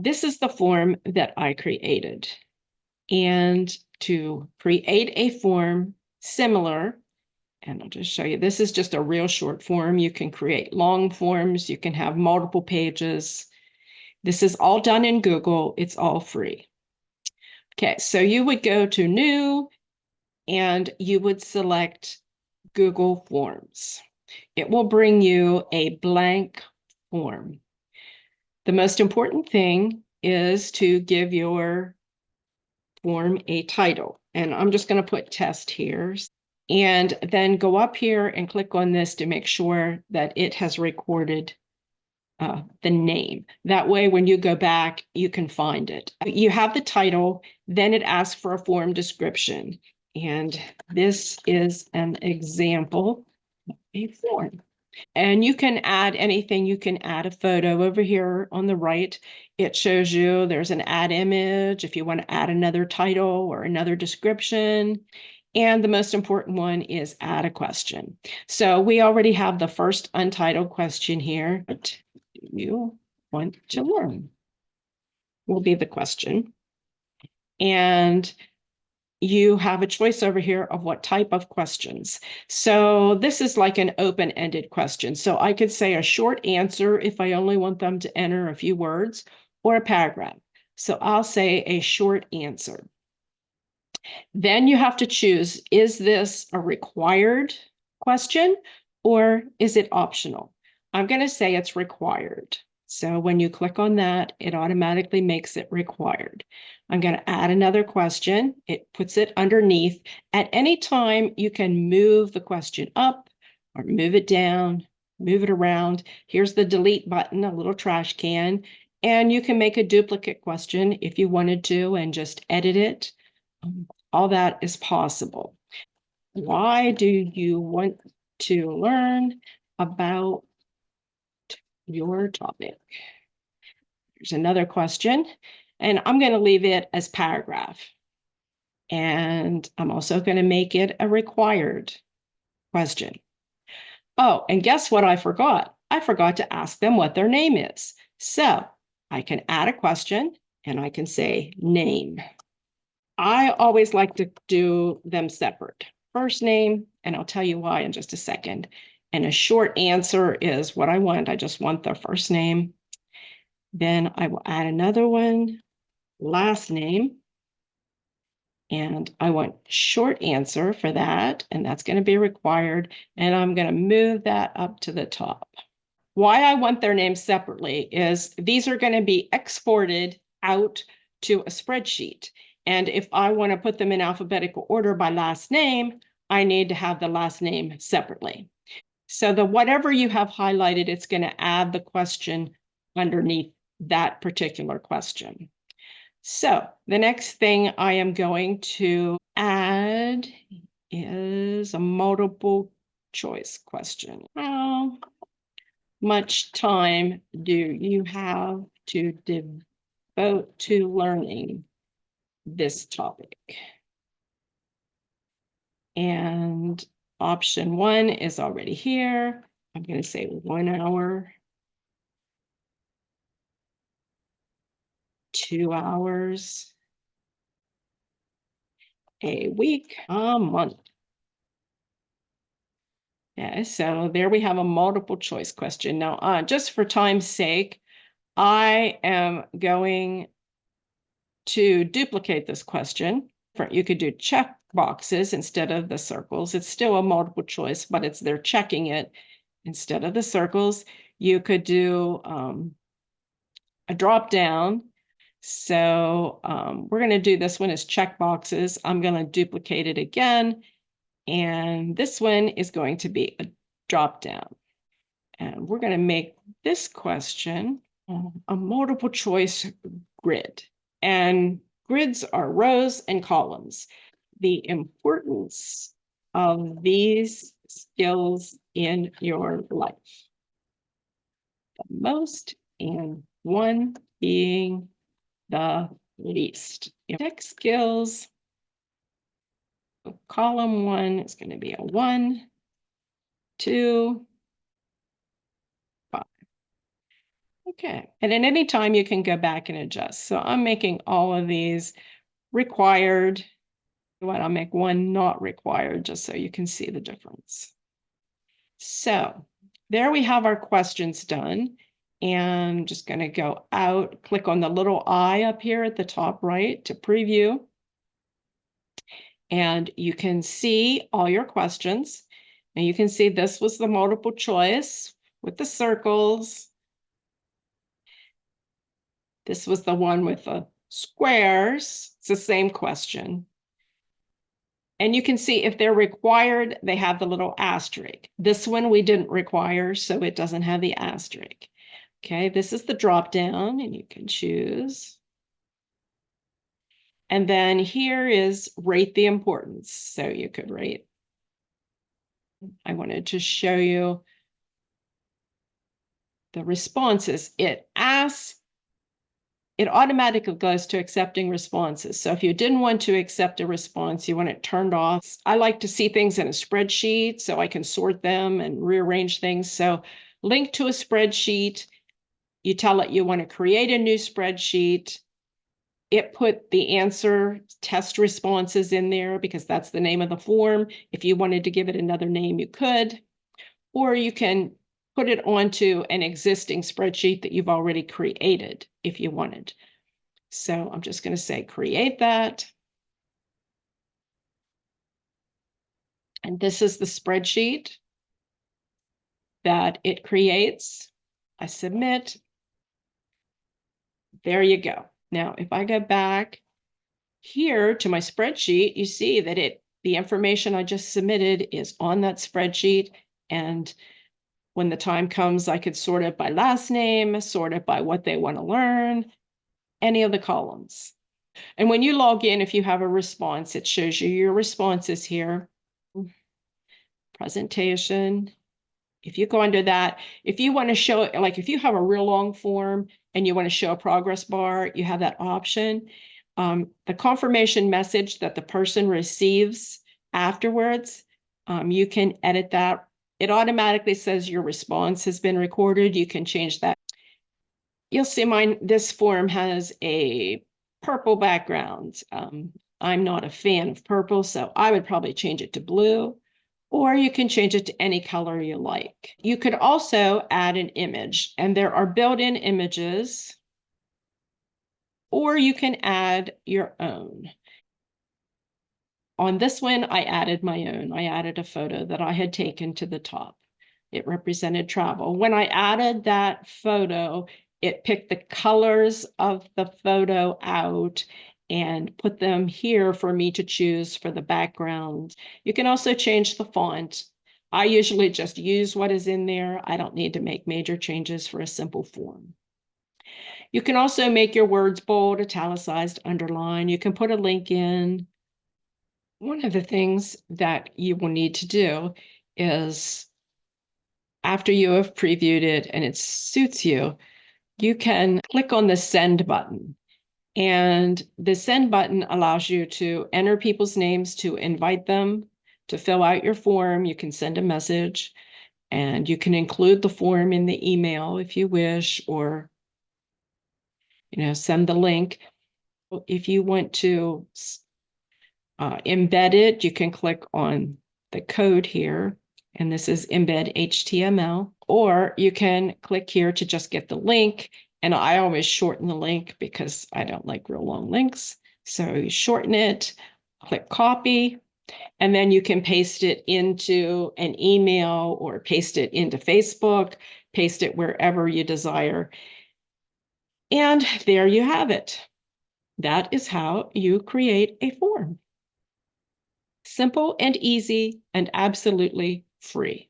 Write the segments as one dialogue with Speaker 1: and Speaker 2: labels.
Speaker 1: this is the form that I created. And to create a form similar, and I'll just show you, this is just a real short form. You can create long forms. You can have multiple pages. This is all done in Google. It's all free. Okay, so you would go to New and you would select Google Forms. It will bring you a blank form. The most important thing is to give your form a title. And I'm just going to put test here. And then go up here and click on this to make sure that it has recorded the name. That way, when you go back, you can find it. You have the title, then it asks for a form description. And this is an example of a form. And you can add anything. You can add a photo over here on the right. It shows you there's an add image if you want to add another title or another description. And the most important one is add a question. So we already have the first untitled question here. What do you want to learn? Will be the question. And you have a choice over here of what type of questions. So this is like an open-ended question. So I could say a short answer if I only want them to enter a few words, or a paragraph. So I'll say a short answer. Then you have to choose, is this a required question or is it optional? I'm going to say it's required. So when you click on that, it automatically makes it required. I'm going to add another question. It puts it underneath. At any time, you can move the question up or move it down, move it around. Here's the delete button, a little trash can, and you can make a duplicate question if you wanted to and just edit it. All that is possible. Why do you want to learn about your topic? There's another question, and I'm going to leave it as paragraph. And I'm also going to make it a required question. Oh, and guess what I forgot? I forgot to ask them what their name is. So I can add a question and I can say name. I always like to do them separate. First name, and I'll tell you why in just a second. And a short answer is what I want. I just want their first name. Then I will add another one, last name. And I want short answer for that. And that's going to be required. And I'm going to move that up to the top. Why I want their names separately is these are going to be exported out to a spreadsheet. And if I want to put them in alphabetical order by last name, I need to have the last name separately. So the whatever you have highlighted, it's going to add the question underneath that particular question. So the next thing I am going to add is a multiple choice question. How much time do you have to devote to learning this topic? And option 1 is already here. I'm going to say 1 hour, 2 hours, a week, a month. Yeah, so there we have a multiple choice question. Now, just for time's sake, I am going to duplicate this question. You could do check boxes instead of the circles. It's still a multiple choice, but they're checking it instead of the circles. You could do a drop down. So we're going to do this one as check boxes. I'm going to duplicate it again. And this one is going to be a drop down. And we're going to make this question a multiple choice grid. And grids are rows and columns. The importance of these skills in your life. The most and one being the least. Tech skills, column 1 is going to be a 1, 2, 5. Okay, and at any time you can go back and adjust. So I'm making all of these required. I'll make one not required just so you can see the difference. So there we have our questions done. And I'm just going to go out, click on the little eye up here at the top right to preview. And you can see all your questions. And you can see this was the multiple choice with the circles. This was the one with the squares. It's the same question. And you can see if they're required, they have the little asterisk. This one we didn't require, so it doesn't have the asterisk. Okay, this is the drop down, and you can choose. And then here is rate the importance. So you could rate. I wanted to show you the responses. It automatically goes to accepting responses. So if you didn't want to accept a response, you want it turned off. I like to see things in a spreadsheet so I can sort them and rearrange things. So link to a spreadsheet. You tell it you want to create a new spreadsheet. It put the answer test responses in there because that's the name of the form. If you wanted to give it another name, you could, or you can put it onto an existing spreadsheet that you've already created if you wanted. So I'm just going to say create that. And this is the spreadsheet that it creates. I submit. There you go. Now, if I go back here to my spreadsheet, you see that the information I just submitted is on that spreadsheet. And when the time comes, I could sort it by last name, sort it by what they want to learn, any of the columns. And when you log in, if you have a response, it shows you your responses here. Presentation. If you go under that, if you want to show, like if you have a real long form and you want to show a progress bar, you have that option. The confirmation message that the person receives afterwards, you can edit that. It automatically says your response has been recorded. You can change that. You'll see this form has a purple background. I'm not a fan of purple, so I would probably change it to blue, or you can change it to any color you like. You could also add an image, and there are built-in images, or you can add your own. On this one, I added my own. I added a photo that I had taken to the top. It represented travel. When I added that photo, it picked the colors of the photo out and put them here for me to choose for the background. You can also change the font. I usually just use what is in there. I don't need to make major changes for a simple form. You can also make your words bold, italicized, underline. You can put a link in. One of the things that you will need to do is, after you have previewed it and it suits you, you can click on the send button. And the send button allows you to enter people's names, to invite them to fill out your form. You can send a message, and you can include the form in the email if you wish, or send the link. If you want to embed it, you can click on the code here, and this is embed HTML, or you can click here to just get the link. And I always shorten the link because I don't like real long links. So you shorten it, click copy, and then you can paste it into an email or paste it into Facebook, paste it wherever you desire. And there you have it. That is how you create a form. Simple and easy and absolutely free.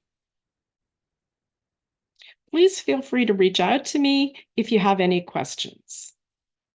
Speaker 1: Please feel free to reach out to me if you have any questions.